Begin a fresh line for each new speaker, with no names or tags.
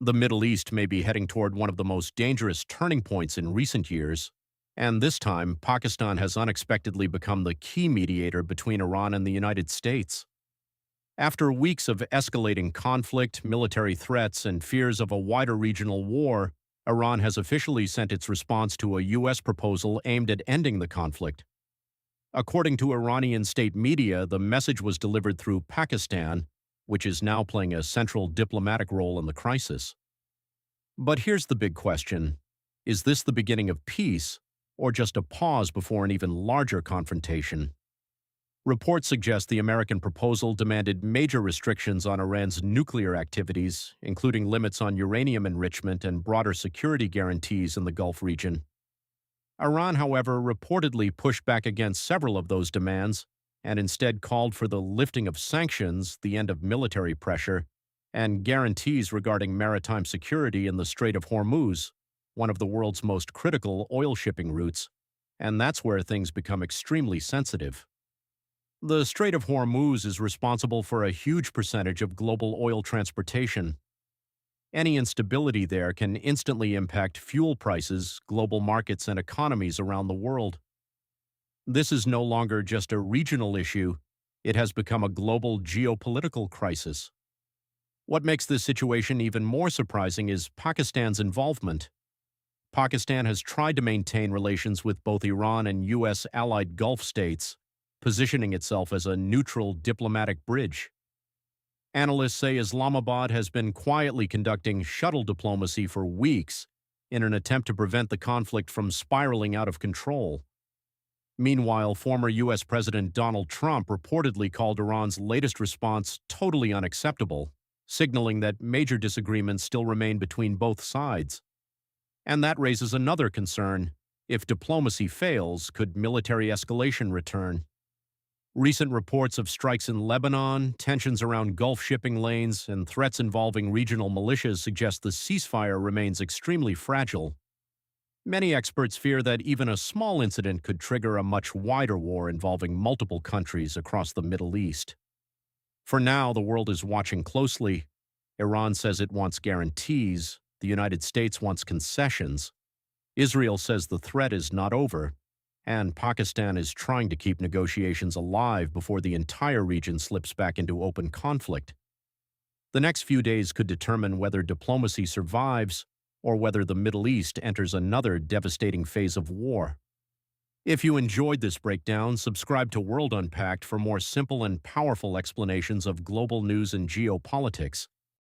The Middle East may be heading toward one of the most dangerous turning points in recent years, and this time, Pakistan has unexpectedly become the key mediator between Iran and the United States. After weeks of escalating conflict, military threats, and fears of a wider regional war, Iran has officially sent its response to a U.S. proposal aimed at ending the conflict. According to Iranian state media, the message was delivered through Pakistan, which is now playing a central diplomatic role in the crisis. But here's the big question. Is this the beginning of peace, or just a pause before an even larger confrontation? Reports suggest the American proposal demanded major restrictions on Iran's nuclear activities, including limits on uranium enrichment and broader security guarantees in the Gulf region. Iran, however, reportedly pushed back against several of those demands and instead called for the lifting of sanctions, the end of military pressure, and guarantees regarding maritime security in the Strait of Hormuz, one of the world's most critical oil shipping routes, and that's where things become extremely sensitive. The Strait of Hormuz is responsible for a huge percentage of global oil transportation. Any instability there can instantly impact fuel prices, global markets, and economies around the world. This is no longer just a regional issue, it has become a global geopolitical crisis. What makes this situation even more surprising is Pakistan's involvement. Pakistan has tried to maintain relations with both Iran and U.S. allied Gulf states, positioning itself as a neutral diplomatic bridge. Analysts say Islamabad has been quietly conducting shuttle diplomacy for weeks in an attempt to prevent the conflict from spiraling out of control. Meanwhile, former U.S. President Donald Trump reportedly called Iran's latest response totally unacceptable, signaling that major disagreements still remain between both sides. And that raises another concern. If diplomacy fails, could military escalation return? Recent reports of strikes in Lebanon, tensions around Gulf shipping lanes, and threats involving regional militias suggest the ceasefire remains extremely fragile. Many experts fear that even a small incident could trigger a much wider war involving multiple countries across the Middle East. For now, the world is watching closely. Iran says it wants guarantees. The United States wants concessions. Israel says the threat is not over. And Pakistan is trying to keep negotiations alive before the entire region slips back into open conflict. The next few days could determine whether diplomacy survives or whether the Middle East enters another devastating phase of war. If you enjoyed this breakdown, subscribe to World Unpacked for more simple and powerful explanations of global news and geopolitics.